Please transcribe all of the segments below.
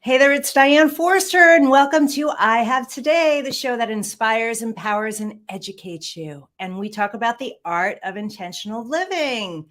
Hey there, it's Diane Forster, and welcome to I Have Today, the show that inspires, empowers, and educates you. And we talk about the art of intentional living.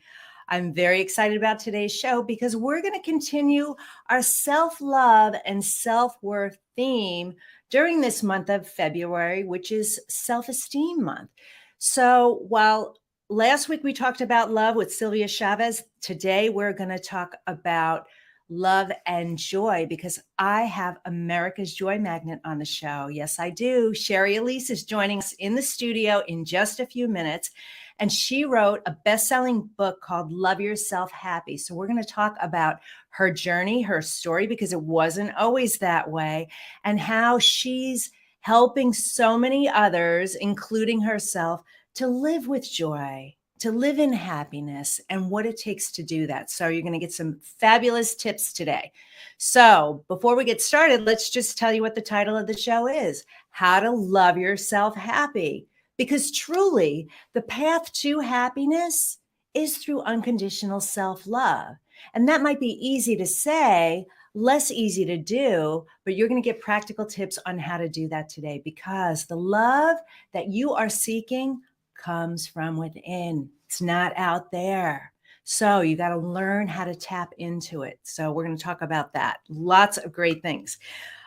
I'm very excited about today's show because we're going to continue our self-love and self-worth theme during this month of February, which is Self-Esteem Month. So while last week we talked about love with Sylvia Chavez, today we're going to talk about love and joy because I have America's Joy Magnet on the show. Yes, I do. Shari Alyse is joining us in the studio in just a few minutes. And she wrote a best-selling book called Love Yourself Happy. So we're going to talk about her journey, her story, because it wasn't always that way, and how she's helping so many others, including herself, to live with joy, to live in happiness, and what it takes to do that. So you're going to get some fabulous tips today. So before we get started, let's just tell you what the title of the show is: How to Love Yourself Happy. Because truly, the path to happiness is through unconditional self-love. And that might be easy to say, less easy to do, but you're going to get practical tips on how to do that today, because the love that you are seeking comes from within. It's not out there. So you got to learn how to tap into it. So we're going to talk about that. Lots of great things.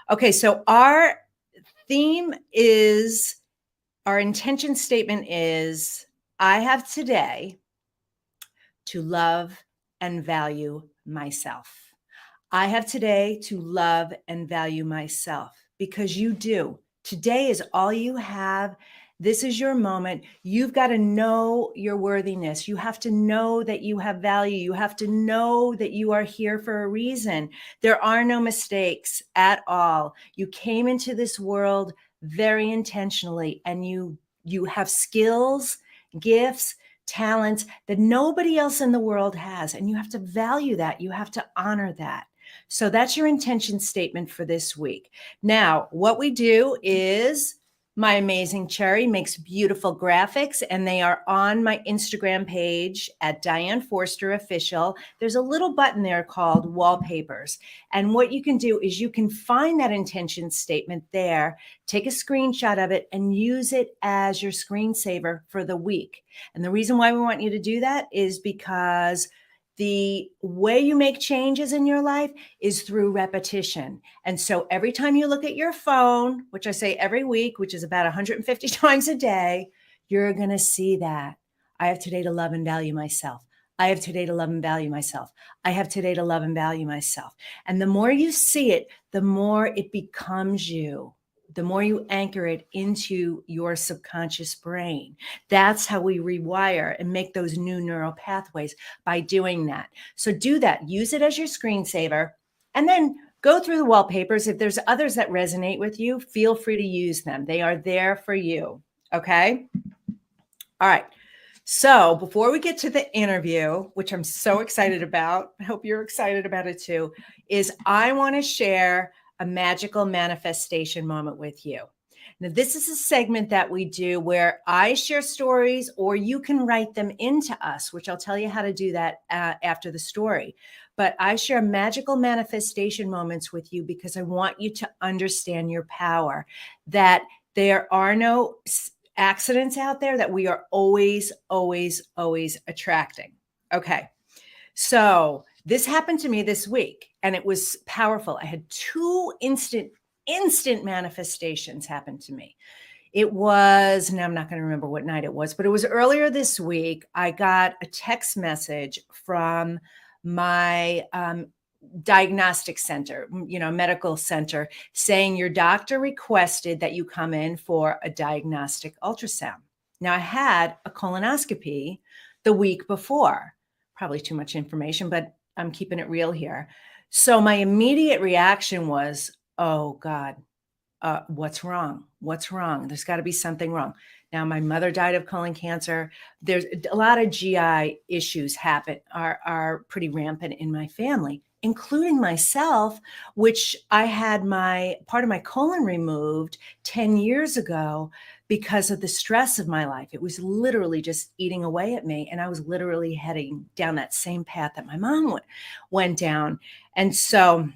Okay, so our theme is, our intention statement is, I have today to love and value myself. I have today to love and value myself, because you do. Today is all you have. This is your moment. You've got to know your worthiness. You have to know that you have value. You have to know that you are here for a reason. There are no mistakes at all. You came into this world very intentionally, and you have skills, gifts, talents that nobody else in the world has. And you have to value that. You have to honor that. So that's your intention statement for this week. Now, what we do is, my amazing Shari makes beautiful graphics, and they are on my Instagram page at Diane Forster Official. There's a little button there called Wallpapers. And what you can do is you can find that intention statement there, take a screenshot of it, and use it as your screensaver for the week. And the reason why we want you to do that is because the way you make changes in your life is through repetition. And so every time you look at your phone, which I say every week, which is about 150 times a day, you're going to see that. I have today to love and value myself. I have today to love and value myself. I have today to love and value myself. And the more you see it, the more it becomes you. The more you anchor it into your subconscious brain. That's how we rewire and make those new neural pathways, by doing that. So do that. Use it as your screensaver, and then go through the wallpapers. If there's others that resonate with you, feel free to use them. They are there for you. Okay? All right. So before we get to the interview, which I'm so excited about, I hope you're excited about it too, is I want to share a magical manifestation moment with you. Now, this is a segment that we do where I share stories, or you can write them into us, which I'll tell you how to do that after the story. But I share magical manifestation moments with you because I want you to understand your power, that there are no accidents out there, that we are always, always, always attracting. Okay. So this happened to me this week, and it was powerful. I had two instant manifestations happen to me. It was, now I'm not going to remember what night it was, but it was earlier this week. I got a text message from my diagnostic center, medical center, saying your doctor requested that you come in for a diagnostic ultrasound. Now, I had a colonoscopy the week before. Probably too much information, but I'm keeping it real here. So my immediate reaction was, oh God, what's wrong? What's wrong? There's got to be something wrong. Now, my mother died of colon cancer. There's a lot of GI issues are pretty rampant in my family, including myself, which I had part of my colon removed 10 years ago because of the stress of my life. It was literally just eating away at me. And I was literally heading down that same path that my mom went down. And so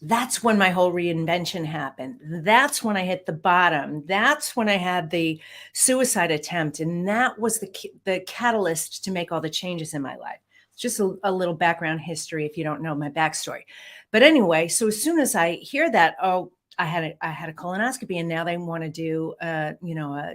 That's when my whole reinvention happened. That's when I hit the bottom. That's when I had the suicide attempt. And that was the catalyst to make all the changes in my life. It's just a little background history if you don't know my backstory. But anyway, so as soon as I hear that, oh, I had a colonoscopy and now they want to do a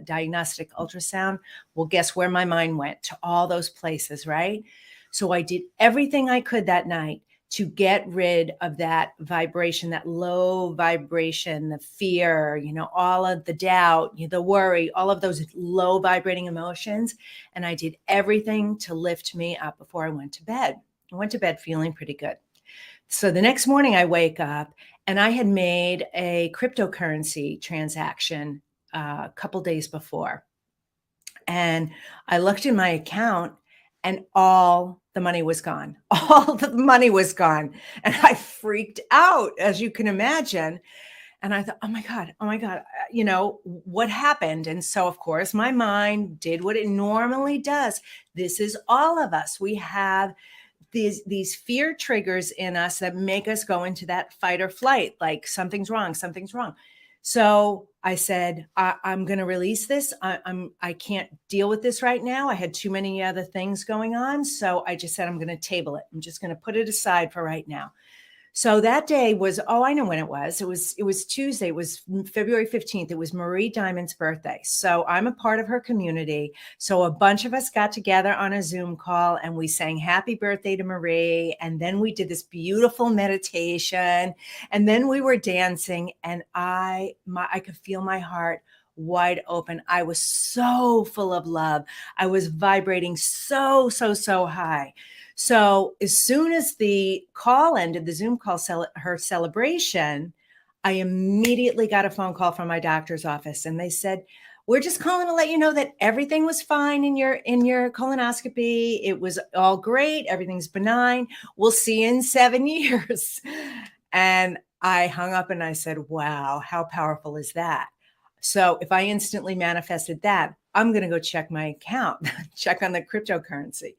diagnostic ultrasound. Well, guess where my mind went? To all those places, right? So I did everything I could that night to get rid of that vibration, that low vibration, the fear, all of the doubt, the worry, all of those low vibrating emotions. And I did everything to lift me up before I went to bed. I went to bed feeling pretty good. So the next morning I wake up and I had made a cryptocurrency transaction a couple days before. And I looked in my account and all the money was gone. All the money was gone. And I freaked out, as you can imagine. And I thought, oh my God, what happened? And so, of course, my mind did what it normally does. This is all of us. We have these fear triggers in us that make us go into that fight or flight, like something's wrong, something's wrong. So I said, I'm going to release this. I can't deal with this right now. I had too many other things going on. So I just said, I'm going to table it. I'm just going to put it aside for right now. So that day was, I know when it was. It was Tuesday. It was February 15th. It was Marie Diamond's birthday. So I'm a part of her community. So a bunch of us got together on a Zoom call and we sang happy birthday to Marie. And then we did this beautiful meditation. And then we were dancing and I could feel my heart wide open. I was so full of love. I was vibrating so high. So as soon as the call ended, the Zoom call, her celebration, I immediately got a phone call from my doctor's office and they said, we're just calling to let you know that everything was fine in your colonoscopy. It was all great. Everything's benign. We'll see you in 7 years. And I hung up and I said, wow, how powerful is that? So if I instantly manifested that, I'm going to go check my account, check on the cryptocurrency.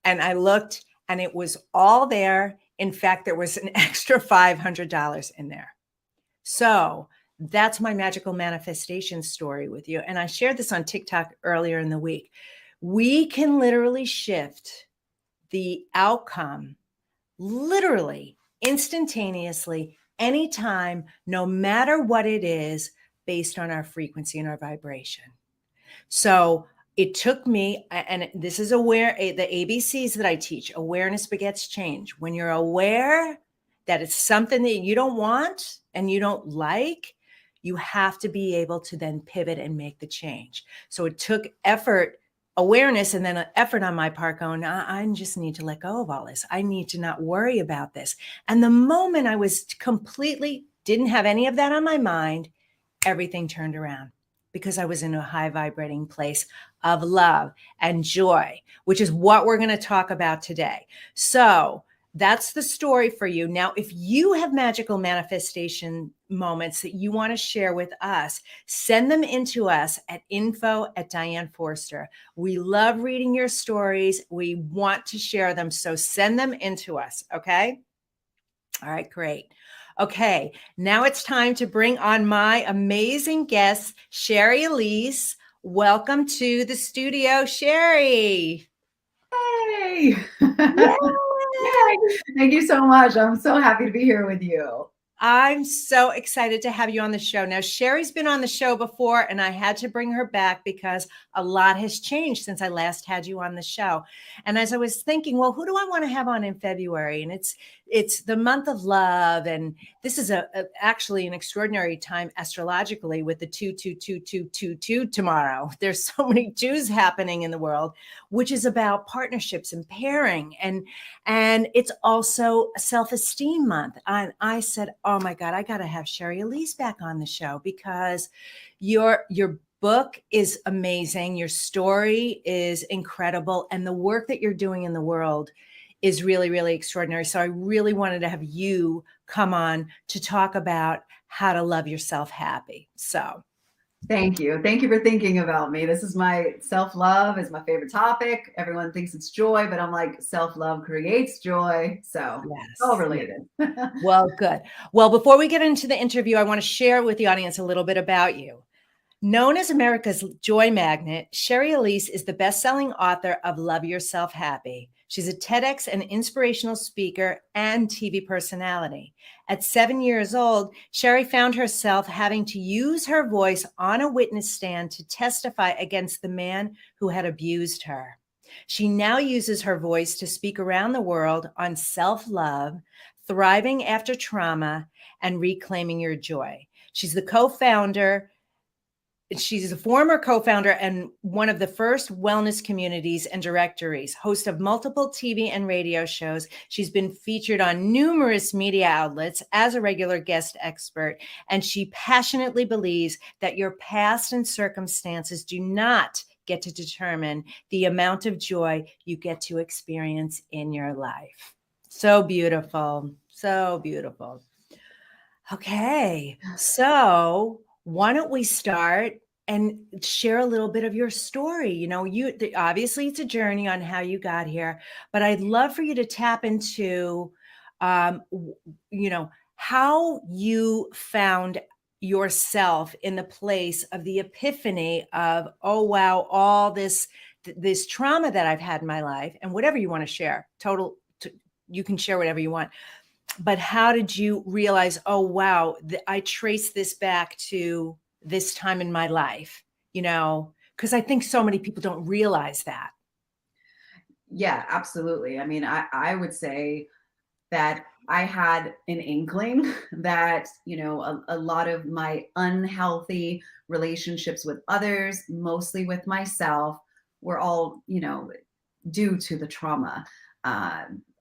And I looked and it was all there. In fact, there was an extra $500 in there. So that's my magical manifestation story with you. And I shared this on TikTok earlier in the week. We can literally shift the outcome literally instantaneously, anytime, no matter what it is, based on our frequency and our vibration. So it took me, and this is the ABCs that I teach, awareness begets change. When you're aware that it's something that you don't want and you don't like, you have to be able to then pivot and make the change. So it took effort, awareness, and then an effort on my part going, I just need to let go of all this. I need to not worry about this. And the moment I was completely, didn't have any of that on my mind, everything turned around. Because I was in a high vibrating place of love and joy, which is what we're going to talk about today. So that's the story for you. Now, if you have magical manifestation moments that you want to share with us, send them into us at info@DianeForster. We love reading your stories. We want to share them. So send them into us. Okay. All right, great. Okay, now it's time to bring on my amazing guest, Shari Alyse. Welcome to the studio, Shari. Yay! Yay! Thank you so much. I'm so happy to be here with you. I'm so excited to have you on the show. Now, Shari's been on the show before, and I had to bring her back because a lot has changed since I last had you on the show. And as I was thinking, well, who do I want to have on in February? And it's the month of love, and this is actually an extraordinary time astrologically with the 22222 tomorrow. There's so many twos happening in the world, which is about partnerships and pairing, and it's also a self-esteem month. And I said, oh my God, I got to have Shari Alyse back on the show because your book is amazing. Your story is incredible. And the work that you're doing in the world is really, really extraordinary. So I really wanted to have you come on to talk about how to love yourself happy. So Thank you. Thank you for thinking about me. This is my self-love is my favorite topic. Everyone thinks it's joy, but I'm like self-love creates joy. So it's all Yes. related. Well, good. Well, before we get into the interview, I want to share with the audience a little bit about you. Known as America's joy magnet, Shari Alyse is the best-selling author of Love Yourself Happy. She's a TEDx and inspirational speaker and TV personality. At 7 years old, Shari found herself having to use her voice on a witness stand to testify against the man who had abused her. She now uses her voice to speak around the world on self-love, thriving after trauma, and reclaiming your joy. She's a former co-founder and one of the first wellness communities and directories, host of multiple TV and radio shows. She's been featured on numerous media outlets as a regular guest expert, and she passionately believes that your past and circumstances do not get to determine the amount of joy you get to experience in your life. So beautiful. So beautiful. Okay, so why don't we start and share a little bit of your story? Obviously it's a journey on how you got here, but I'd love for you to tap into, how you found yourself in the place of the epiphany of, oh wow, all this trauma that I've had in my life, and whatever you want to share. You can share whatever you want, but how did you realize, oh, wow, I trace this back to this time in my life, because I think so many people don't realize that. Yeah, absolutely. I mean, I would say that I had an inkling that, a lot of my unhealthy relationships with others, mostly with myself, were all, due to the trauma.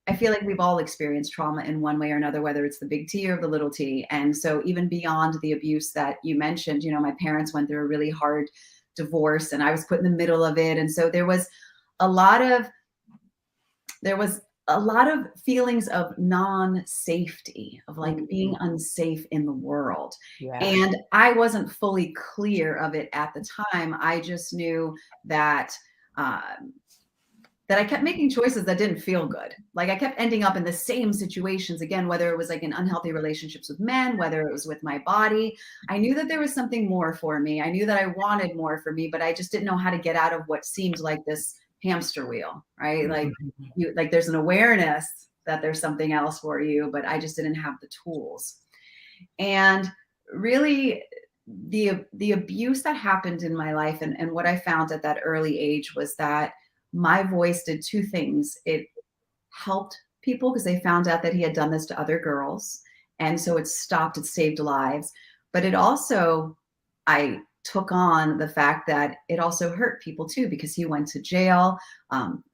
I feel like we've all experienced trauma in one way or another, whether it's the big T or the little t. And so, even beyond the abuse that you mentioned, my parents went through a really hard divorce and I was put in the middle of it. And so, a lot of there was a lot of feelings of non-safety, of like being unsafe in the world. Yeah. And I wasn't fully clear of it at the time. I just knew that um, that I kept making choices that didn't feel good. Like I kept ending up in the same situations again, whether it was like in unhealthy relationships with men, whether it was with my body. I knew that there was something more for me. I knew that I wanted more for me, but I just didn't know how to get out of what seemed like this hamster wheel, right? Like there's an awareness that there's something else for you, but I just didn't have the tools. And really the abuse that happened in my life and what I found at that early age was that my voice did two things. It helped people because they found out that he had done this to other girls. And so it saved lives. But it also, I took on the fact that it also hurt people too, because he went to jail.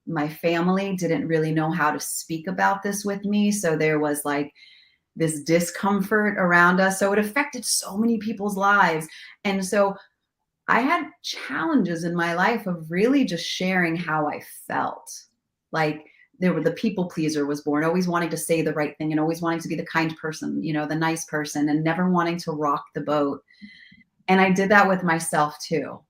My family didn't really know how to speak about this with me. So there was like this discomfort around us. So it affected so many people's lives. And so I had challenges in my life of really just sharing how I felt. Like there were the people pleaser was born, always wanting to say the right thing and always wanting to be the kind person, the nice person, and never wanting to rock the boat. And I did that with myself too.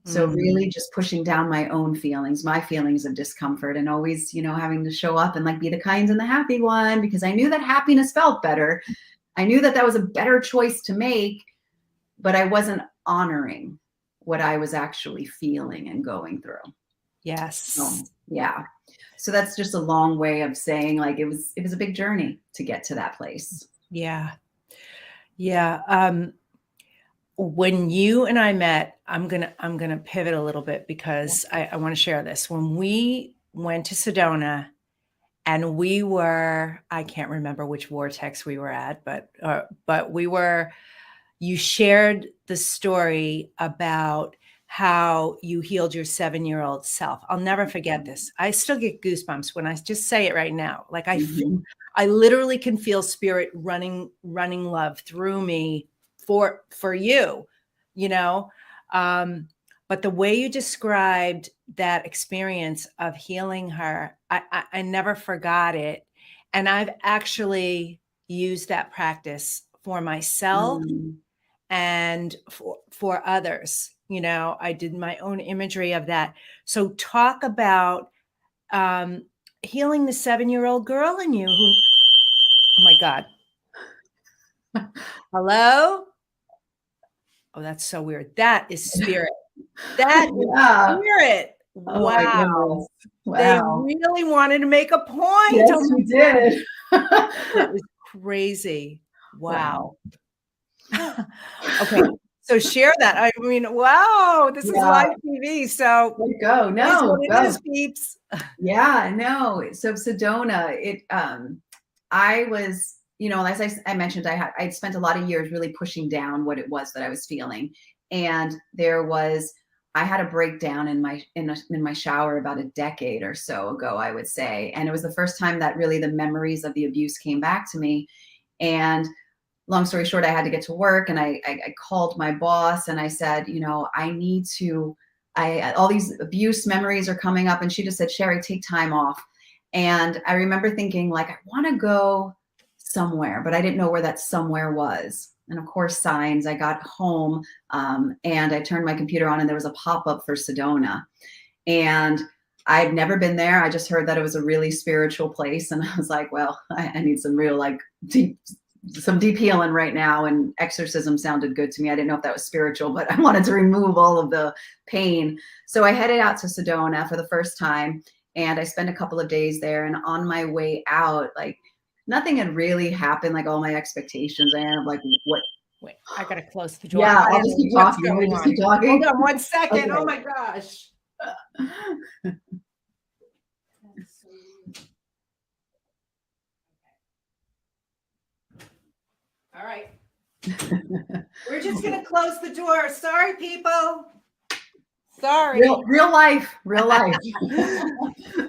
So really just pushing down my own feelings, my feelings of discomfort, and always, having to show up and like be the kind and the happy one because I knew that happiness felt better. I knew that that was a better choice to make, but I wasn't honoring what I was actually feeling and going through. Yes. Yeah. So that's just a long way of saying like it was a big journey to get to that place. Yeah. Yeah. When you and I met, I'm gonna pivot a little bit because I want to share this. When we went to Sedona and I can't remember which vortex we were at, but you shared the story about how you healed your 7-year-old self. I'll never forget this. I still get goosebumps when I just say it right now. Like I literally can feel spirit running love through me for you, you know. But the way you described that experience of healing her, I never forgot it. And I've actually used that practice for myself and for others. You know, I did my own imagery of that. So talk about healing the 7-year-old girl in you who, oh my God. Hello? Oh, that's so weird. That is spirit. That is spirit. Oh my Wow. goodness. Wow. They really wanted to make a point. Yes, Oh we did. that is crazy. Wow. Okay. So share that. I mean, wow, this is live TV. So there you go. it is what No, it is, peeps. Yeah, no. So Sedona, I was, you know, as I mentioned, I'd spent a lot of years really pushing down what it was that I was feeling. And I had a breakdown in my shower about a decade or so ago, I would say. And it was the first time that really the memories of the abuse came back to me. And long story short, I had to get to work, and I called my boss and I said, you know, all these abuse memories are coming up. And she just said, Shari, take time off. And I remember thinking, like, I want to go somewhere, but I didn't know where that somewhere was. And of course, signs. I got home and I turned my computer on, and there was a pop-up for Sedona. And I'd never been there. I just heard that it was a really spiritual place. And I was like, well, I need some real, like, some deep healing right now, and exorcism sounded good to me. I didn't know if that was spiritual, but I wanted to remove all of the pain. So I headed out to Sedona for the first time, and I spent a couple of days there. And on my way out, like, nothing had really happened, like all my expectations. I am like, what? Wait, I gotta close the door. Yeah, I'll just keep talking. We just keep talking. Hold on 1 second. Okay. Oh my gosh. All right. We're just going to close the door. Sorry, people. Sorry. Real life.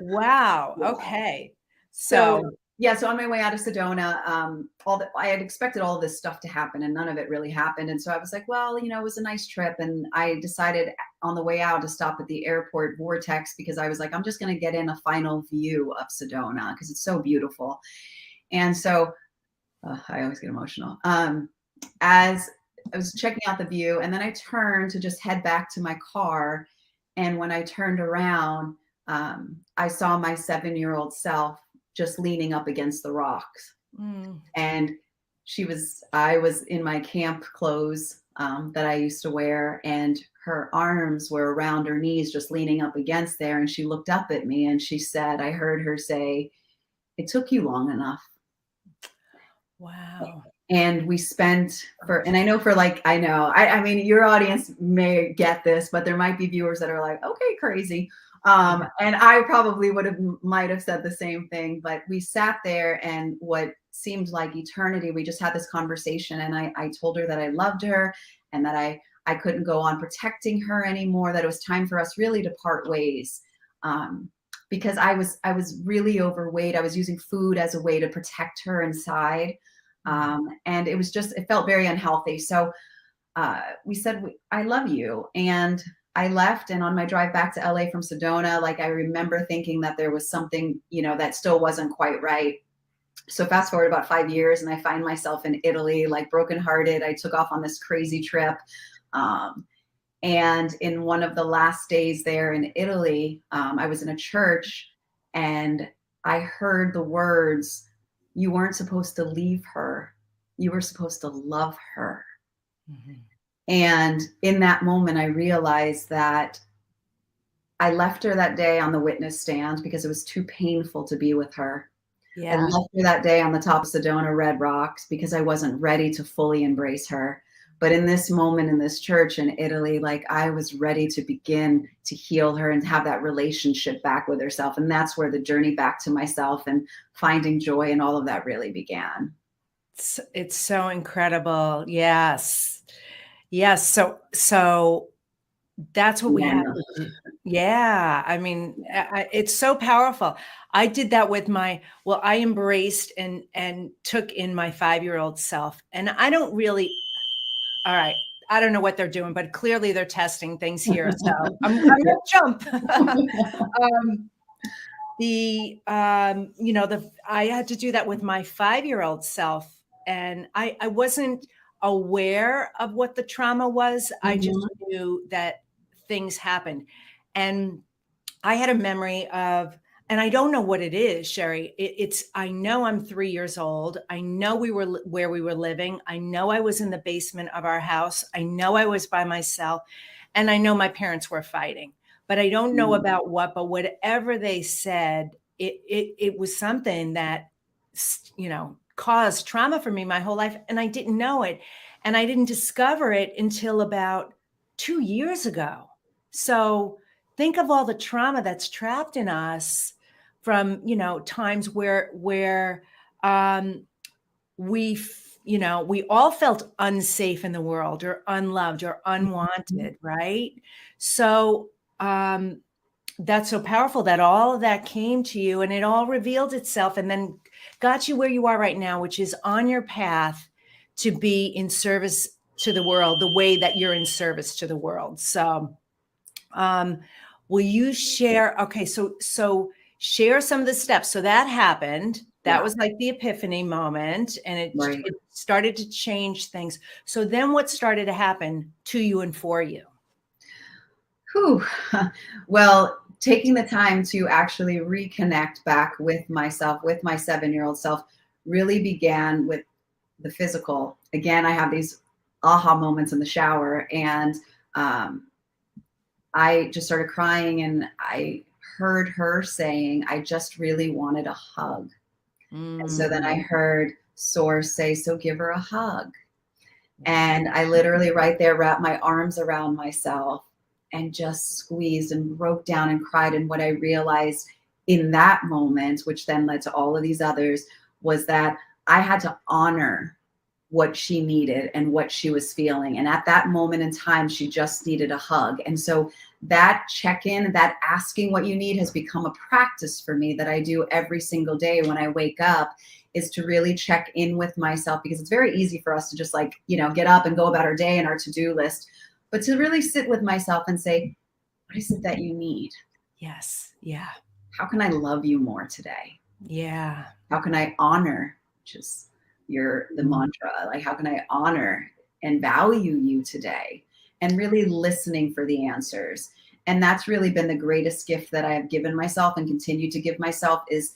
Wow. Okay. So yeah, so on my way out of Sedona, I had expected all this stuff to happen, and none of it really happened. And so I was like, well, you know, it was a nice trip. And I decided on the way out to stop at the airport Vortex, because I was like, I'm just going to get in a final view of Sedona because it's so beautiful. And so I always get emotional. As I was checking out the view, and then I turned to just head back to my car. And when I turned around, I saw my 7-year-old self just leaning up against the rocks. And I was in my camp clothes that I used to wear, and her arms were around her knees, just leaning up against there. And she looked up at me and she said, I heard her say, "It took you long enough." Wow. And we spent and I know I mean, your audience may get this, but there might be viewers that are like, okay, crazy. And I probably might have said the same thing, but we sat there, and what seemed like eternity, we just had this conversation, and I told her that I loved her, and that I couldn't go on protecting her anymore, that it was time for us really to part ways. Because I was really overweight. I was using food as a way to protect her inside. And it felt very unhealthy. So we said, I love you. And I left, and on my drive back to LA from Sedona, like, I remember thinking that there was something, you know, that still wasn't quite right. So fast forward about 5 years, and I find myself in Italy, like, brokenhearted. I took off on this crazy trip. And in one of the last days there in Italy, I was in a church, and I heard the words, "You weren't supposed to leave her. You were supposed to love her." Mm-hmm. And in that moment, I realized that I left her that day on the witness stand because it was too painful to be with her. Yeah. I left her that day on the top of Sedona Red Rocks because I wasn't ready to fully embrace her. But in this moment in this church in Italy, like, I was ready to begin to heal her and have that relationship back with herself. And that's where the journey back to myself and finding joy and all of that really began. It's so incredible. Yes. Yes. So that's what we have to do. Yeah. I mean, it's so powerful. I did that with I embraced and took in my 5-year-old self. And I don't really, all right, I don't know what they're doing, but clearly they're testing things here. So I'm going to jump. I had to do that with my 5-year-old self. And I wasn't aware of what the trauma was. I just Mhm. knew that things happened. And I had a memory of, and I don't know what it is, Shari. I know I'm 3 years old. I know where we were living. I know I was in the basement of our house. I know I was by myself. And I know my parents were fighting, but I don't know Mhm. about what, but whatever they said, it was something that, caused trauma for me my whole life. And I didn't know it. And I didn't discover it until about 2 years ago. So think of all the trauma that's trapped in us from, times where um, we all felt unsafe in the world or unloved or Mhm. unwanted, right? So that's so powerful that all of that came to you and it all revealed itself and then got you where you are right now, which is on your path to be in service to the world, the way that you're in service to the world. So um, will you share? Okay, so share some of the steps. So that happened. That Yeah, was like the epiphany moment, and right. it started to change things. So then, what started to happen to you and for you? Whew. Well, taking the time to actually reconnect back with myself, with my 7-year-old self, really began with the physical. Again, I have these aha moments in the shower, and um, I just started crying, and I heard her saying, I just really wanted a hug. And so then I Mm, heard Source say, so give her a hug. And I literally right there wrapped my arms around myself and just squeezed and broke down and cried. And what I realized in that moment, which then led to all of these others, was that I had to honor what she needed and what she was feeling. And at that moment in time, she just needed a hug. And so that check in, that asking what you need has become a practice for me that I do every single day when I wake up, is to really check in with myself, because it's very easy for us to just like, get up and go about our day and our to do list. But to really sit with myself and say, what is it that you need? yes. Yeah. How can I love you more today? Yeah. How can I honor, which is the Mm. mantra, like how can I honor and value you today? And really listening for the answers. And that's really been the greatest gift that I have given myself and continue to give myself, is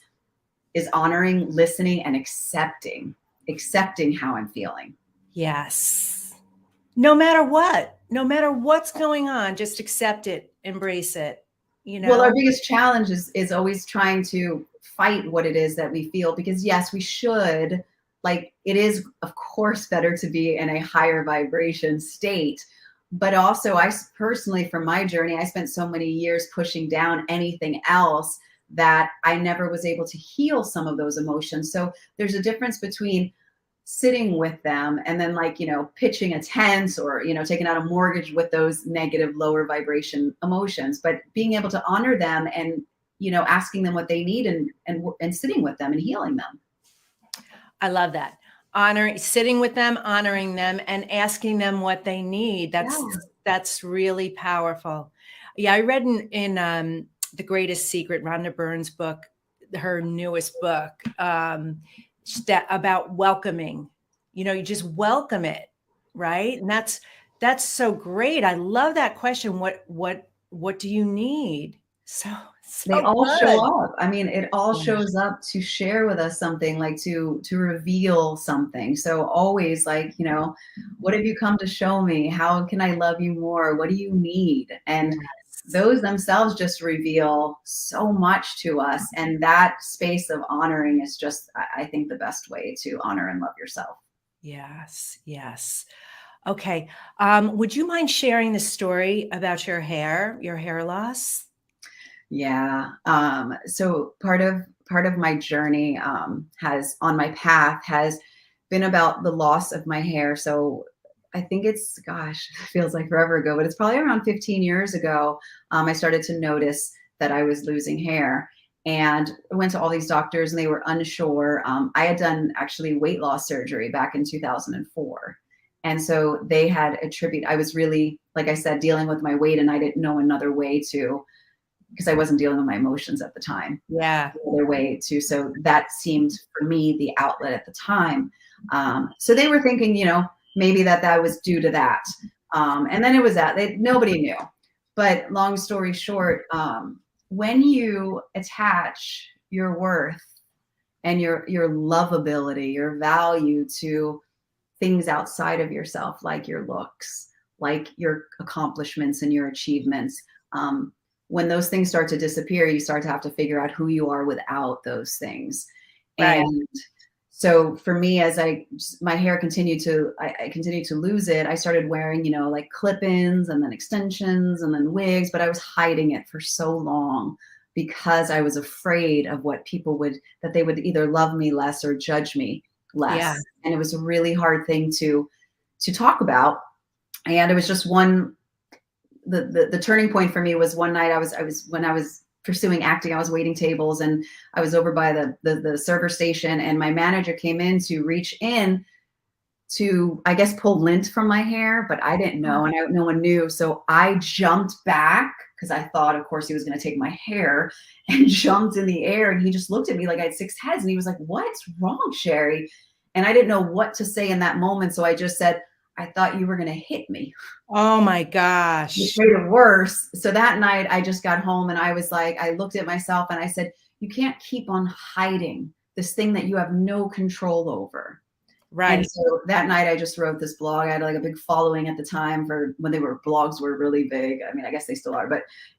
honoring, listening, and accepting how I'm feeling. Yes. No matter what's going on, just accept it, embrace it, you Well, our know? biggest challenge is always trying to fight what it is that we feel, because yes, we should, like, it is of course better to be in a higher vibration state. But also personally, from my journey, I spent so many years pushing down anything else that I never was able to heal some of those emotions. So there's a difference between sitting with them and then, like, pitching a tent or, taking out a mortgage with those negative lower vibration emotions, but being able to honor them and, asking them what they need, and sitting with them and healing them. I love that. Sitting with them, honoring them, and asking them what they need. Yeah. That's really powerful. Yeah, I read in The Greatest Secret, Rhonda Byrne's book, her newest book, that about welcoming. You just welcome it, right? And that's so great. I love that question. What do you need? So They so all show good. up. I mean, it all Yeah. shows up to share with us something, like to reveal something. So always, like, what have you come to show me? How can I love you more? What do you need? And Yes. those themselves just reveal so much to us. And that space of honoring is just, I think, the best way to honor and love yourself. Yes. Yes. Okay. Would you mind sharing the story about your hair loss? Yeah. So part of my journey, has on my path has been about the loss of my hair. So I think it's, gosh, it feels like forever ago, but it's probably around 15 years ago. I started to notice that I was losing hair, and I went to all these doctors and they were unsure. I had done actually weight loss surgery back in 2004. And so they had I was really, like I said, dealing with my weight, and I didn't know another way to, because I wasn't dealing with my emotions at the time. Yeah. The other way to, so that seemed for me the outlet at the time. So they were thinking, maybe that was due to that. And then it was nobody knew. But long story short, when you attach your worth and your lovability, your value to things outside of yourself, like your looks, like your accomplishments and your achievements, when those things start to disappear, you start to have to figure out who you are without those things. Right. And so for me, as my hair continued to, I continued to lose it. I started wearing, you know, like clip-ins and then extensions and then wigs, but I was hiding it for so long because I was afraid of what people that they would either love me less or judge me less. Yeah. And it was a really hard thing to talk about. And it was just the turning point for me was one night when I was pursuing acting, I was waiting tables and I was over by the server station, and my manager came in to reach in to, I guess, pull lint from my hair, but I didn't know, and no one knew. So I jumped back because I thought, of course, he was going to take my hair, and jumped in the air. And he just looked at me like I had 6 heads, and he was like, "What's wrong, Shari?" And I didn't know what to say in that moment. So I just said, "I thought you were going to hit me." Oh my gosh. It made it worse. So that night I just got home and I was like, I looked at myself and I said, you can't keep on hiding this thing that you have no control over. Right. And so that night I just wrote this blog. I had like a big following at the time for when blogs were really big. I mean, I guess they still are,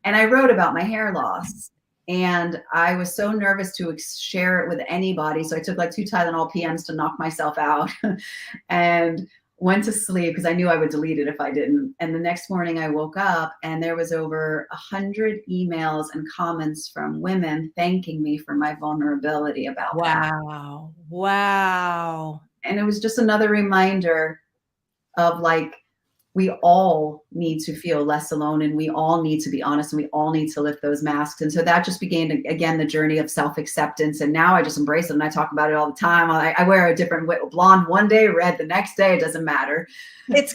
and I wrote about my hair loss, and I was so nervous to share it with anybody. So I took like 2 Tylenol PMs to knock myself out and went to sleep because I knew I would delete it if I didn't. And the next morning I woke up and there was over 100 emails and comments from women thanking me for my vulnerability about that. Wow. And it was just another reminder of like, we all need to feel less alone, and we all need to be honest, and we all need to lift those masks. And so that just began, again, the journey of self-acceptance. And now I just embrace it, and I talk about it all the time. I wear a different blonde one day, red the next day. It doesn't matter. It's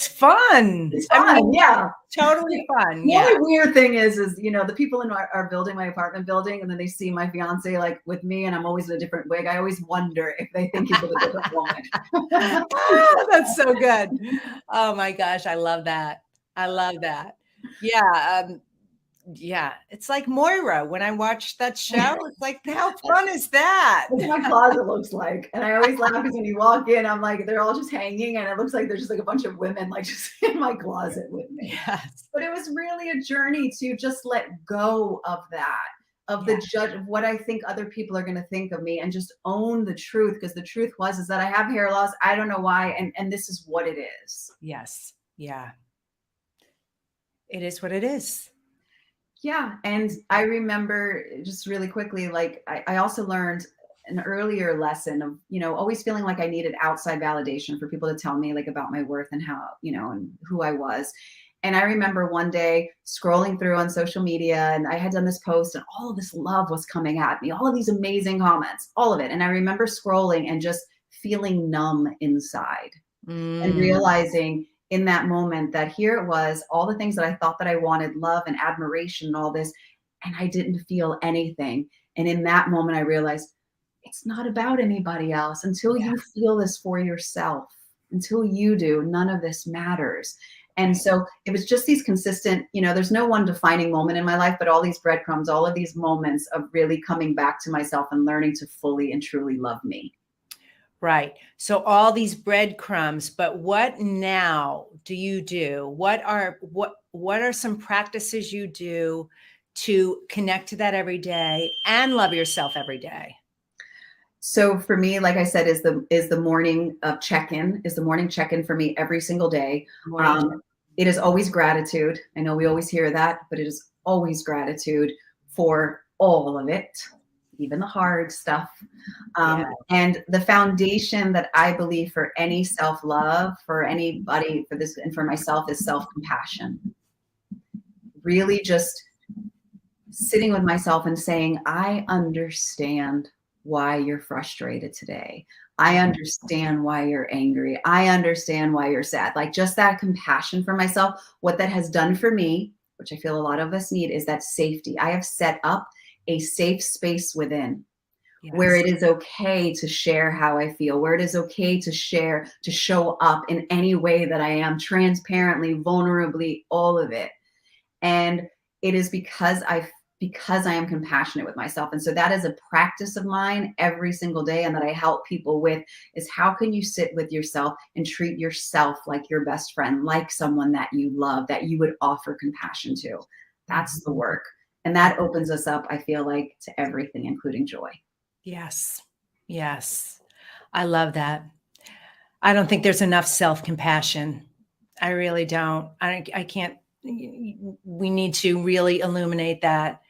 fun. It's fun. I mean, yeah. Totally fun. The only weird thing is, you know, the people in our building, my apartment building, and then they see my fiance like with me, and I'm always in a different wig. I always wonder if they think he's with a different woman. Oh, that's so good. Oh my gosh, I love that. I love that. Yeah. Yeah, it's like Moira. When I watched that show, it's like, how fun is that? That's what my closet looks like. And I always laugh because when you walk in, I'm like, they're all just hanging, and it looks like there's just like a bunch of women like just in my closet with me. Yes. But it was really a journey to just let go of that, of the judge of what I think other people are going to think of me, and just own the truth. Because the truth is that I have hair loss. I don't know why. And this is what it is. Yes. Yeah. It is what it is. Yeah. And I remember just really quickly, like I also learned an earlier lesson of, you know, always feeling like I needed outside validation for people to tell me like about my worth and how, you know, and who I was. And I remember one day scrolling through on social media, and I had done this post, and all of this love was coming at me, all of these amazing comments, all of it. And I remember scrolling and just feeling numb inside and realizing in that moment that here it was, all the things that I thought that I wanted, love and admiration and all this, and I didn't feel anything. And in that moment, I realized it's not about anybody else. Until you feel this for yourself, until you do, none of this matters. And so it was just these consistent, you know, there's no one defining moment in my life, but all these breadcrumbs, all of these moments of really coming back to myself and learning to fully and truly love me. Right. So all these breadcrumbs, but what now do you do? What are some practices you do to connect to that every day and love yourself every day? So for me, like I said, is the morning check-in, is the morning check-in for me every single day. It is always gratitude. I know we always hear that, but it is always gratitude for all of it, even the hard stuff. And the foundation that I believe for any self-love, for anybody, for this, and for myself, is self-compassion. Really just sitting with myself and saying, I understand why you're frustrated today. I understand why you're angry. I understand why you're sad. Like just that compassion for myself. What that has done for me, which I feel a lot of us need, is that safety. I have set up a safe space within where Yes. it is okay to share how I feel, where it is okay to share, to show up in any way that I am, transparently, vulnerably, all of it. And it is because I am compassionate with myself. And so that is a practice of mine every single day, and that I help people with, is how can you sit with yourself and treat yourself like your best friend, like someone that you love, that you would offer compassion to. That's the work. And that opens us up, I feel like, to everything, including joy. Yes. Yes. I love that. I don't think there's enough self-compassion. I really don't. I can't. We need to really illuminate that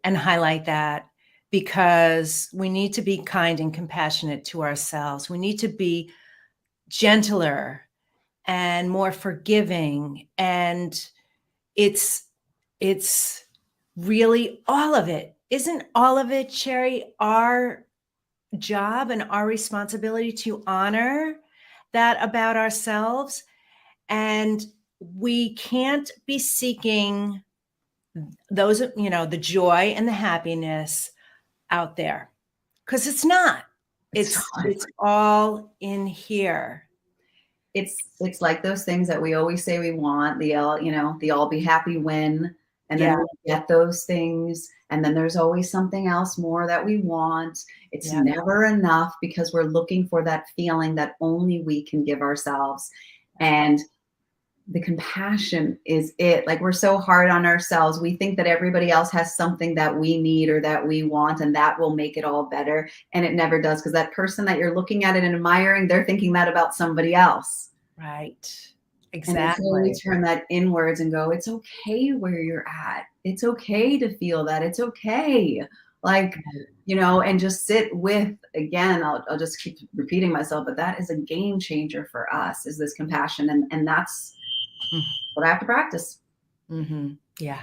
and highlight that, because we need to be kind and compassionate to ourselves. We need to be gentler and more forgiving. And it's really all of it. Isn't all of it, Shari, our job and our responsibility to honor that about ourselves? And we can't be seeking those, the joy and the happiness out there, because it's not. It's It's all in here. it's like those things that we always say we want, the I'll be happy when, and then Yeah. we get those things, and then there's always something else more that we want. It's Yeah. never enough, because we're looking for that feeling that only we can give ourselves. And the compassion is it. Like, we're so hard on ourselves. We think that everybody else has something that we need or that we want, and that will make it all better. And it never does, because that person that you're looking at and admiring, they're thinking that about somebody else. Right. And until we Exactly. turn that inwards and go, it's okay where you're at. It's okay to feel that. It's okay. Like, and just sit with, again, I'll just keep repeating myself, but that is a game changer for us, is this compassion. And that's what I have to practice. Mm-hmm. Yeah.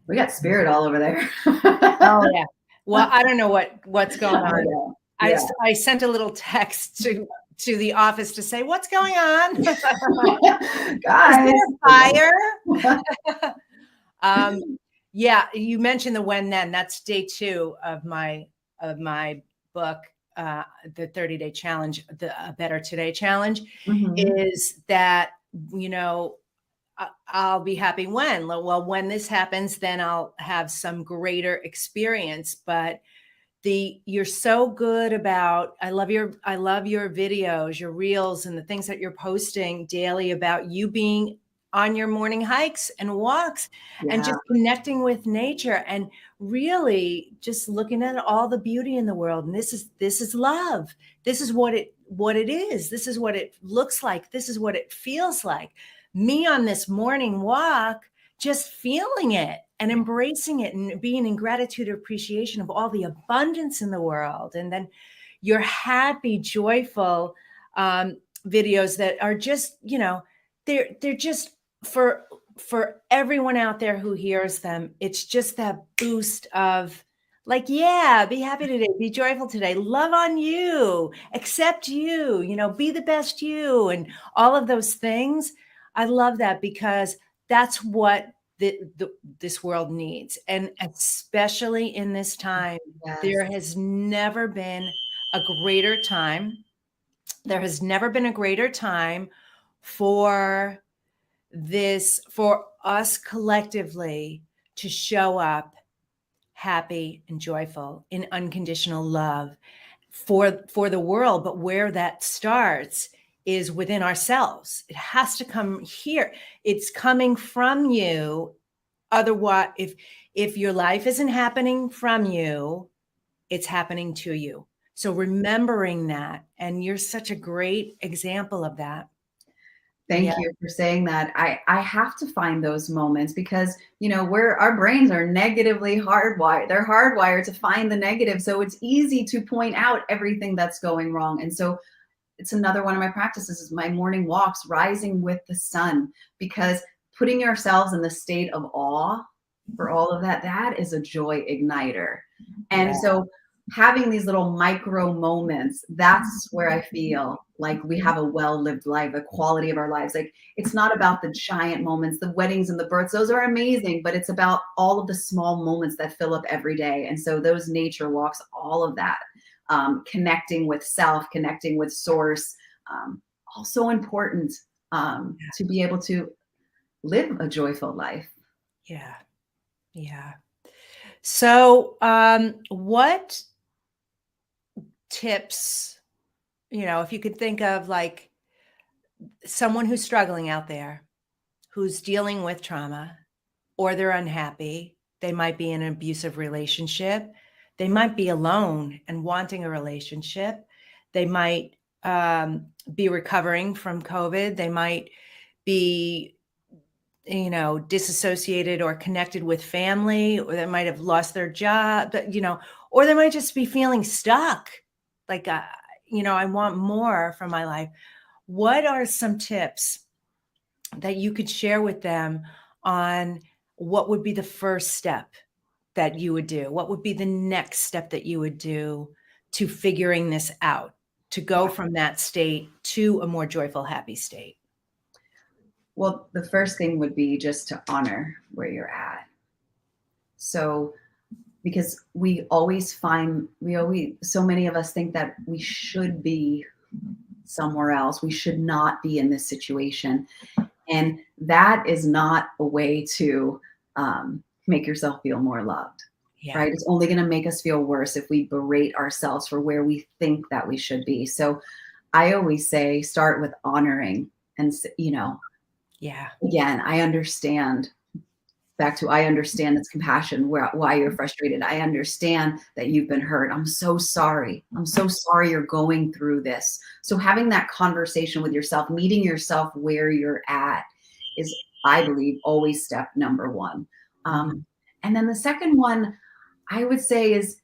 We got spirit all over there. Oh yeah. Well, I don't know what's going on. Yeah. I sent a little text to the office to say, what's going on? Guys. Is there a fire? Yeah, you mentioned the when then. That's day 2 of my book, the 30-day challenge, the Better Today challenge. Is that, I'll be happy when. Well, when this happens, then I'll have some greater experience. But you're so good about, I love your videos, your reels, and the things that you're posting daily about you being on your morning hikes and walks, and just connecting with nature, and really just looking at all the beauty in the world. And this is love. This is what it is. This is what it looks like. This is what it feels like. Me on this morning walk, just feeling it and embracing it and being in gratitude or appreciation of all the abundance in the world. And then your happy, joyful videos that are just, they're just for everyone out there who hears them. It's just that boost of, like, yeah, be happy today, be joyful today, love on you, accept you, be the best you, and all of those things. I love that, because that's what this world needs. And especially in this time, there has never been a greater time. There has never been a greater time for us collectively to show up happy and joyful in unconditional love for the world. But where that starts is within ourselves. It has to come here. It's coming from you. Otherwise, if your life isn't happening from you, it's happening to you. So remembering that, and you're such a great example of that. Thank you for saying that. I have to find those moments, because, our brains are negatively hardwired. They're hardwired to find the negative. So it's easy to point out everything that's going wrong. And so it's another one of my practices, is my morning walks, rising with the sun, because putting ourselves in the state of awe for all of that, that is a joy igniter. And so having these little micro moments, that's where I feel like we have a well-lived life, the quality of our lives. Like, it's not about the giant moments, the weddings and the births, those are amazing, but it's about all of the small moments that fill up every day. And so those nature walks, all of that, connecting with self, connecting with source, also important, to be able to live a joyful life. Yeah. Yeah. So, what tips, if you could think of like someone who's struggling out there, who's dealing with trauma, or they're unhappy, they might be in an abusive relationship, they might be alone and wanting a relationship, they might be recovering from COVID, they might be disassociated or connected with family, or they might have lost their job, but, or they might just be feeling stuck. Like, I want more from my life. What are some tips that you could share with them on what would be the first step that you would do? What would be the next step that you would do to figuring this out, to go from that state to a more joyful, happy state? Well, the first thing would be just to honor where you're at. So, because so many of us think that we should be somewhere else. We should not be in this situation. And that is not a way to make yourself feel more loved, Yeah. right? It's only going to make us feel worse if we berate ourselves for where we think that we should be. So I always say, start with honoring. And, Yeah. again, I understand. Back to, I understand it's compassion, why you're frustrated. I understand that you've been hurt. I'm so sorry. I'm so sorry you're going through this. So having that conversation with yourself, meeting yourself where you're at, is, I believe, always step number one. And then the second one, I would say, is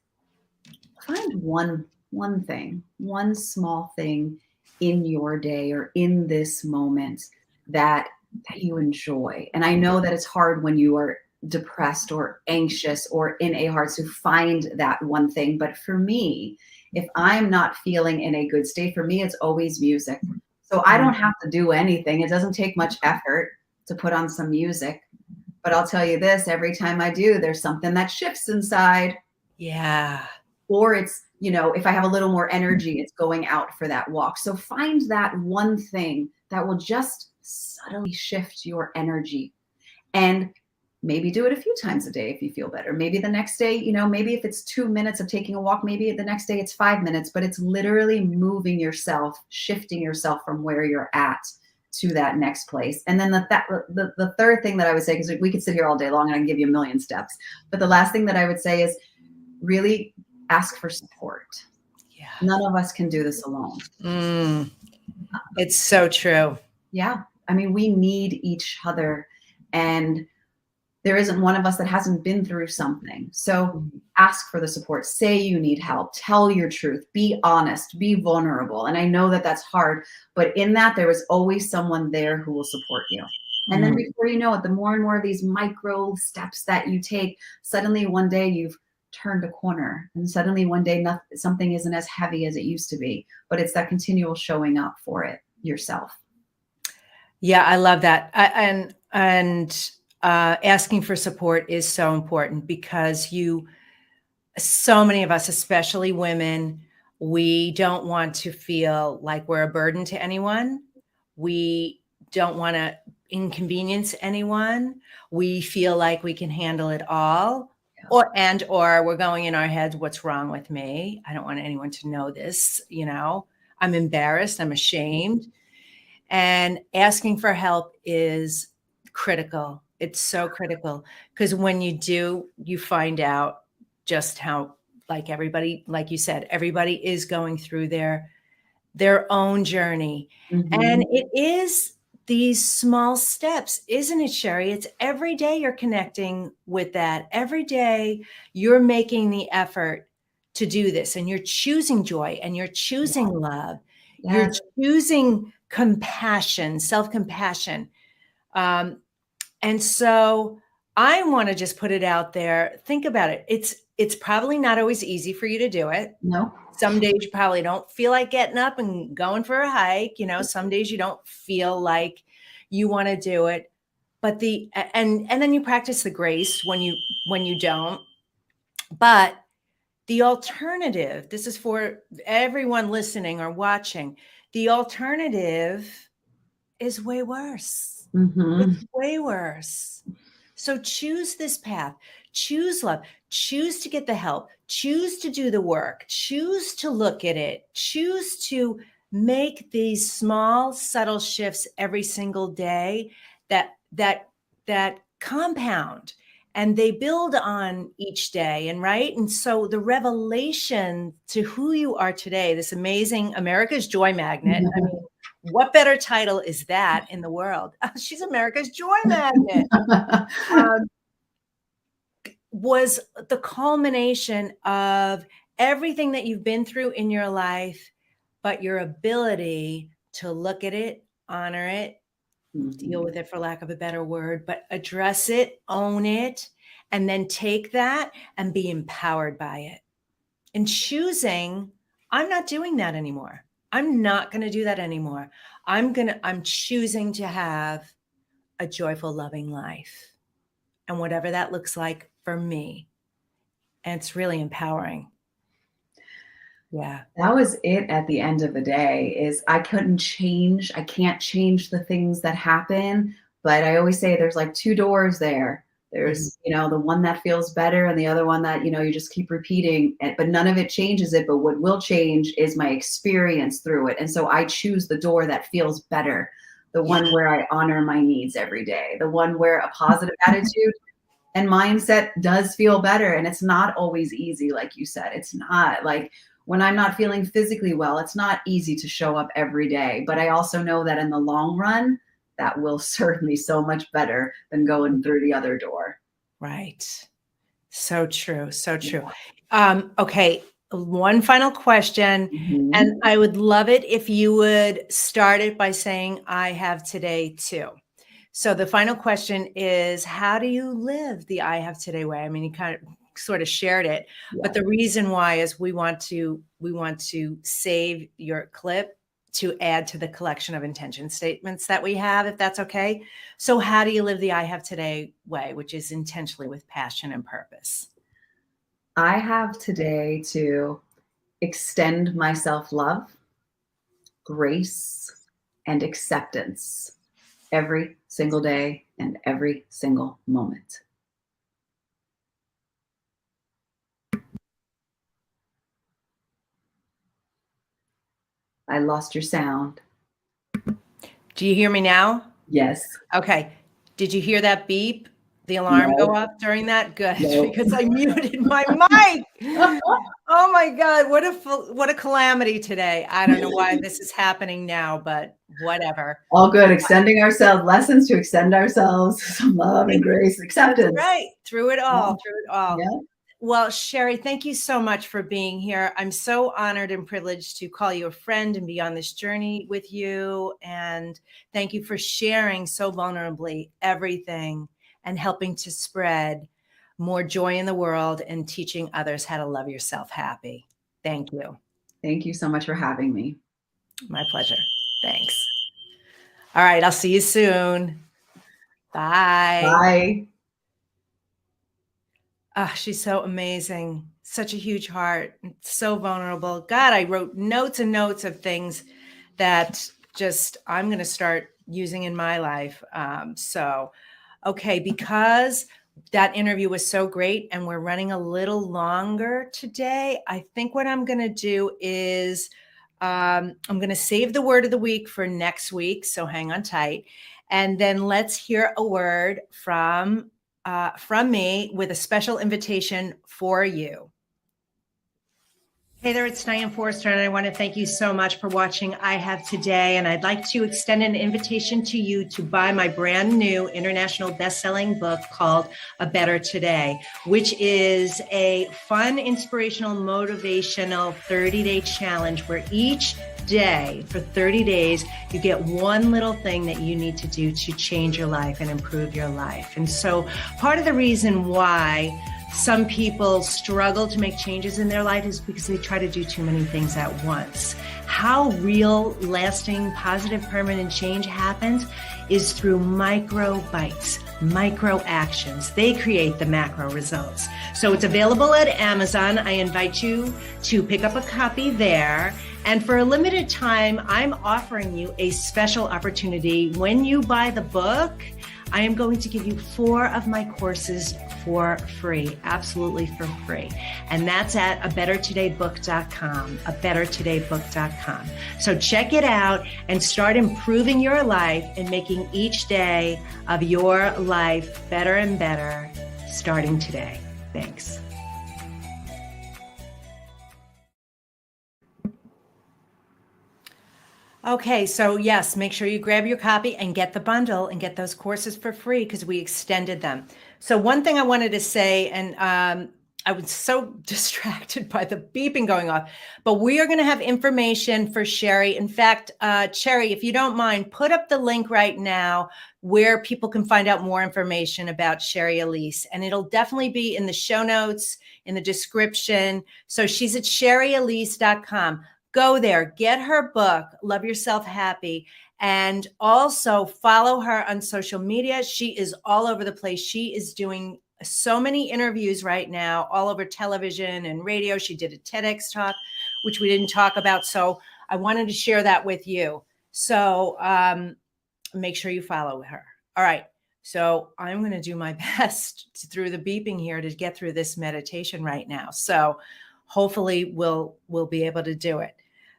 find one thing, one small thing in your day or in this moment that you enjoy. And I know that it's hard when you are depressed or anxious or in a heart to find that one thing. But for me, if I'm not feeling in a good state, for me, it's always music. So I don't have to do anything. It doesn't take much effort to put on some music. But I'll tell you this, every time I do, there's something that shifts inside. Yeah. Or it's, if I have a little more energy, it's going out for that walk. So find that one thing that will just subtly shift your energy, and maybe do it a few times a day if you feel better. Maybe the next day, maybe if it's 2 minutes of taking a walk, maybe the next day it's 5 minutes, but it's literally moving yourself, shifting yourself from where you're at to that next place. And then the third thing that I would say, because we could sit here all day long and I can give you a million steps, but the last thing that I would say is really ask for support. Yeah. None of us can do this alone. It's so true. Yeah. I mean, we need each other, and there isn't one of us that hasn't been through something. So ask for the support, say you need help, tell your truth, be honest, be vulnerable. And I know that that's hard, but in that, there is always someone there who will support you. And then before you know it, the more and more of these micro steps that you take, suddenly one day you've turned a corner, and suddenly one day something isn't as heavy as it used to be, but it's that continual showing up for it yourself. Yeah, I love that. And asking for support is so important, because so many of us, especially women, we don't want to feel like we're a burden to anyone. We don't want to inconvenience anyone. We feel like we can handle it all. Or we're going in our heads, what's wrong with me? I don't want anyone to know this. I'm embarrassed. I'm ashamed. And asking for help is critical. It's so critical, because when you do, you find out just how, like everybody, like you said, everybody is going through their own journey. And it is these small steps, isn't it, Shari? It's every day you're connecting with that. Every day you're making the effort to do this, and you're choosing joy, and you're choosing love. You're choosing compassion, self-compassion. And so I want to just put it out there. Think about it. It's it's probably not always easy for you to do it. No. Some days you probably don't feel like getting up and going for a hike. Some days you don't feel like you want to do it. But and then you practice the grace when you don't. But the alternative, this is for everyone listening or watching, the alternative is way worse. Mm-hmm. It's way worse. So choose this path, choose love, choose to get the help, choose to do the work, choose to look at it, choose to make these small, subtle shifts every single day that compound, and they build on each day. And so the revelation to who you are today, this amazing America's Joy Magnet. I mean, what better title is that in the world? She's America's Joy Magnet. Was the culmination of everything that you've been through in your life, but your ability to look at it, honor it, deal with it, for lack of a better word, but address it, own it, and then take that and be empowered by it. And choosing, I'm not doing that anymore. I'm not going to do that anymore. I'm choosing to have a joyful, loving life. And whatever that looks like for me. And it's really empowering. Yeah. That was it at the end of the day. Is I can't change the things that happen, but I always say there's like two doors there. There's, the one that feels better and the other one that, you just keep repeating, but none of it changes it. But what will change is my experience through it. And so I choose the door that feels better, the one where I honor my needs every day, the one where a positive attitude and mindset does feel better. And it's not always easy. Like you said, it's not like when I'm not feeling physically well, it's not easy to show up every day. But I also know that in the long run, that will serve me so much better than going through the other door. Right. So true. So true. Okay. One final question. And I would love it if you would start it by saying, I have today too. So the final question is, how do you live the I have today way? I mean, you kind of sort of shared it, but the reason why is we want to save your clip to add to the collection of intention statements that we have, if that's okay. So how do you live the I have today way, which is intentionally with passion and purpose? I have today to extend my self-love, grace, and acceptance every single day and every single moment. I lost your sound. Do you hear me now? Yes. Okay. Did you hear that beep? The alarm go off during that? Good, because I muted my mic. Oh my God, what a calamity today. I don't know why this is happening now, but whatever. All good. Extending ourselves, lessons to extend ourselves, some love and grace, acceptance. That's right. Through it all. Yeah. Well, Shari, thank you so much for being here. I'm so honored and privileged to call you a friend and be on this journey with you. And thank you for sharing so vulnerably everything and helping to spread more joy in the world and teaching others how to love yourself happy. Thank you. Thank you so much for having me. My pleasure. Thanks. All right. I'll see you soon. Bye. Bye. She's so amazing. Such a huge heart. So vulnerable. God, I wrote notes and notes of things that just I'm going to start using in my life. Okay, because that interview was so great and we're running a little longer today, I think what I'm going to do is I'm going to save the word of the week for next week. So hang on tight. And then let's hear a word from me with a special invitation for you. Hey there, it's Diane Forrester, and I want to thank you so much for watching I Have Today. And I'd like to extend an invitation to you to buy my brand new international best-selling book called A Better Today, which is a fun, inspirational, motivational 30-day challenge where each day for 30 days, you get one little thing that you need to do to change your life and improve your life. And so part of the reason why some people struggle to make changes in their life is because they try to do too many things at once. How real, lasting, positive, permanent change happens is through micro bites, micro actions. They create the macro results. So it's available at Amazon. I invite you to pick up a copy there. And for a limited time, I'm offering you a special opportunity. When you buy the book, I am going to give you 4 of my courses for free, absolutely for free. And that's at abettertodaybook.com, abettertodaybook.com. So check it out and start improving your life and making each day of your life better and better, starting today. Thanks. Okay, so yes, make sure you grab your copy and get the bundle and get those courses for free because we extended them. So one thing I wanted to say, and I was so distracted by the beeping going off, but we are going to have information for Shari. In fact, Shari, if you don't mind, put up the link right now where people can find out more information about Shari Alyse. And it'll definitely be in the show notes, in the description. So she's at sharryalyse.com. Go there, get her book, Love Yourself Happy, and also follow her on social media. She is all over the place. She is doing so many interviews right now, all over television and radio. She did a TEDx talk, which we didn't talk about. So I wanted to share that with you. So make sure you follow her. All right. So I'm going to do my best through the beeping here to get through this meditation right now. So hopefully we'll be able to do it.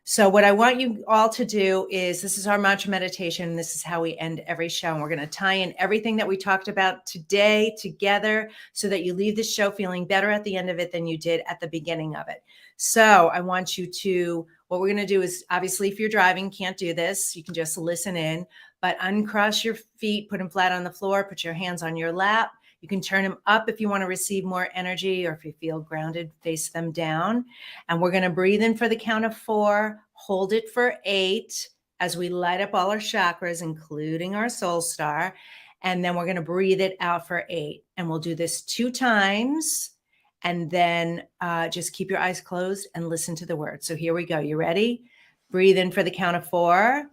So what I want you all to do is, this is our mantra meditation. This is how we end every show. And we're going to tie in everything that we talked about today together so that you leave the show feeling better at the end of it than you did at the beginning of it. So I want you to, what we're going to do is, obviously, if you're driving, can't do this. You can just listen in, but uncross your feet, put them flat on the floor, put your hands on your lap. You can turn them up if you want to receive more energy, or if you feel grounded, face them down. And we're going to breathe in for the count of 4, hold it for 8 as we light up all our chakras, including our soul star. And then we're going to breathe it out for 8. And we'll do this 2 times. And then just keep your eyes closed and listen to the words. So here we go. You ready? Breathe in for the count of 4.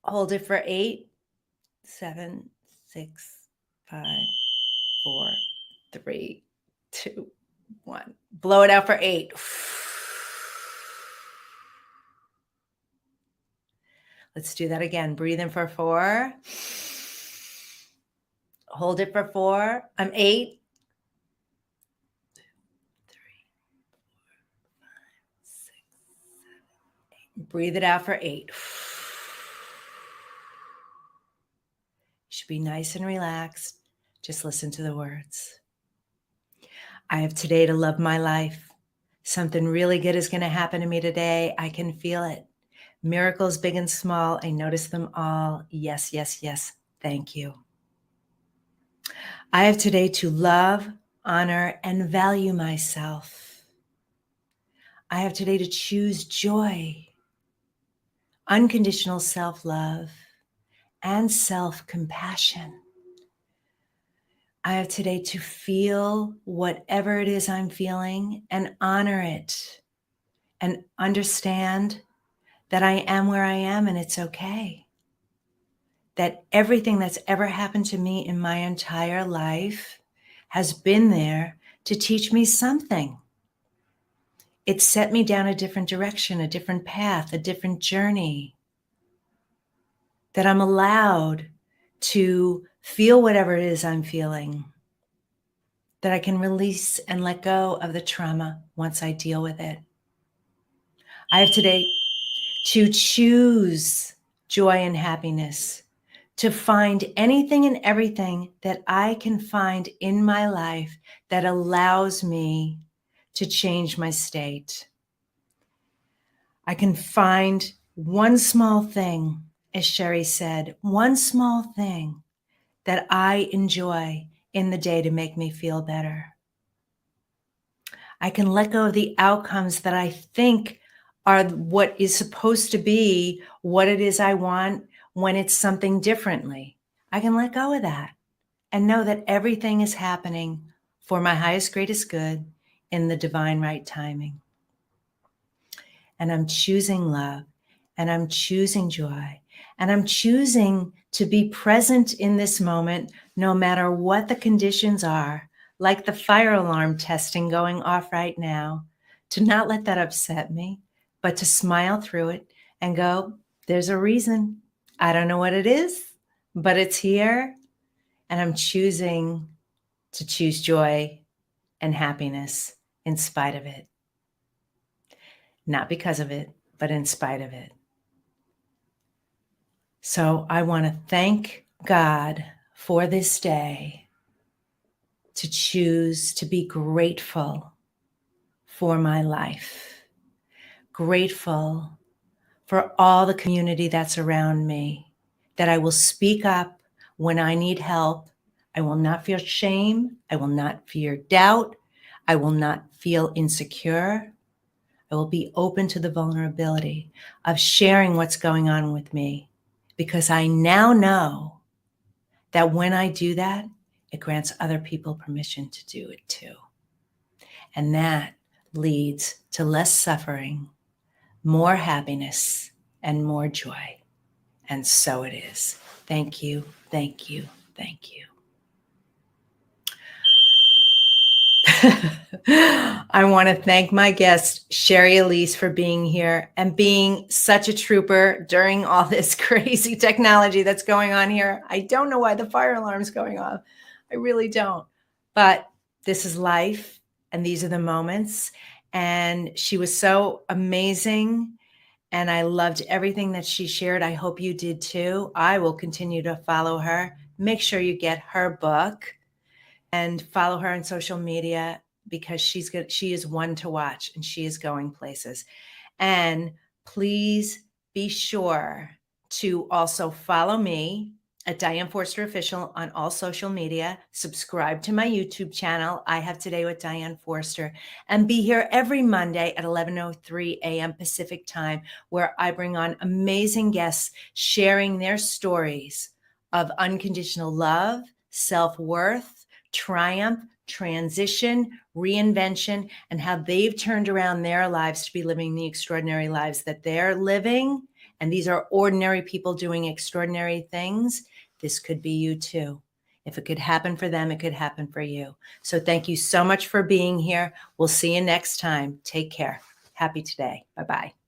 Hold it for 8, 7, 6, 5, 4, 3, 2, 1. Blow it out for 8. Let's do that again. Breathe in for 4. Hold it for 4. 8. 2, 3, 4, 5, 6, 7, 8. Breathe it out for 8. Should be nice and relaxed. Just listen to the words. I have today to love my life. Something really good is going to happen to me today. I can feel it. Miracles big and small. I notice them all. Yes, yes, yes. Thank you. I have today to love, honor, and value myself. I have today to choose joy, unconditional self-love, and self-compassion. I have today to feel whatever it is I'm feeling and honor it and understand that I am where I am and it's okay. That everything that's ever happened to me in my entire life has been there to teach me something. It set me down a different direction, a different path, a different journey. That I'm allowed to feel whatever it is I'm feeling. That I can release and let go of the trauma once I deal with it. I have today to choose joy and happiness, to find anything and everything that I can find in my life that allows me to change my state. I can find one small thing, as Shari said, one small thing that I enjoy in the day to make me feel better. I can let go of the outcomes that I think are what is supposed to be what it is I want when it's something differently. I can let go of that. and know that everything is happening for my highest, greatest good in the divine right timing. And I'm choosing love, and I'm choosing joy, and I'm choosing to be present in this moment, no matter what the conditions are, like the fire alarm testing going off right now, to not let that upset me, but to smile through it and go, there's a reason. I don't know what it is, but it's here. And I'm choosing to choose joy and happiness in spite of it. Not because of it, but in spite of it. So I want to thank God for this day, to choose to be grateful for my life, grateful for all the community that's around me, that I will speak up when I need help. I will not feel shame. I will not fear doubt. I will not feel insecure. I will be open to the vulnerability of sharing what's going on with me, because I now know that when I do that, it grants other people permission to do it too. And that leads to less suffering, more happiness, and more joy. And so it is. Thank you, thank you, thank you. I want to thank my guest, Shari Alyse, for being here and being such a trooper during all this crazy technology that's going on here. I don't know why the fire alarm is going off. I really don't. But this is life, and these are the moments. And she was so amazing, and I loved everything that she shared. I hope you did too. I will continue to follow her. Make sure you get her book and follow her on social media, because she is one to watch, and she is going places. And please be sure to also follow me at Diane Forster Official on all social media. Subscribe to my YouTube channel, I Have Today with Diane Forster, and be here every Monday at 11:03 a.m. Pacific time, where I bring on amazing guests sharing their stories of unconditional love, self-worth, triumph, transition, reinvention, and how they've turned around their lives to be living the extraordinary lives that they're living. And these are ordinary people doing extraordinary things. This could be you too. If it could happen for them, it could happen for you. So thank you so much for being here. We'll see you next time. Take care. Happy today. Bye-bye.